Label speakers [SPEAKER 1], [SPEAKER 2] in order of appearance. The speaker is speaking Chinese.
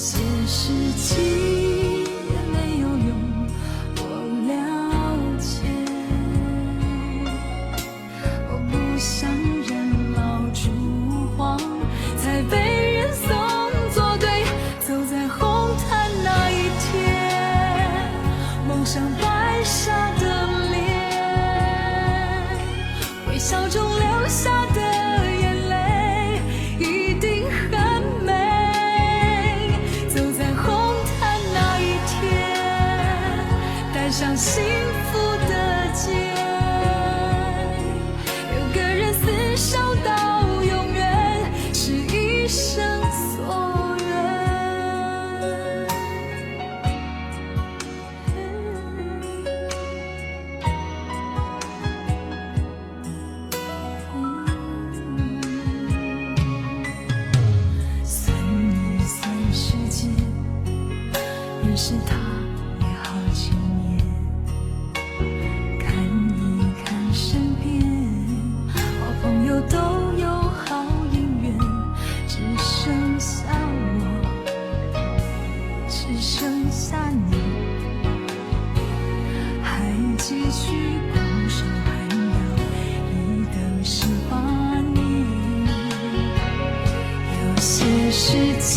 [SPEAKER 1] 些事情也没有用，我了解。我不想人老珠黄，才被人送作对。走在红毯那一天，梦想摆下的脸，微笑中流下的眼泪一定很美。走在红毯那一天，带上幸福的结，有个人厮守到永远，是一生所愿。算一算时间，认识他也好几年，看一看身边，好朋友都有好姻缘，只剩下我，只剩下你，还继续固守寒窑，一等10、8年。有些事情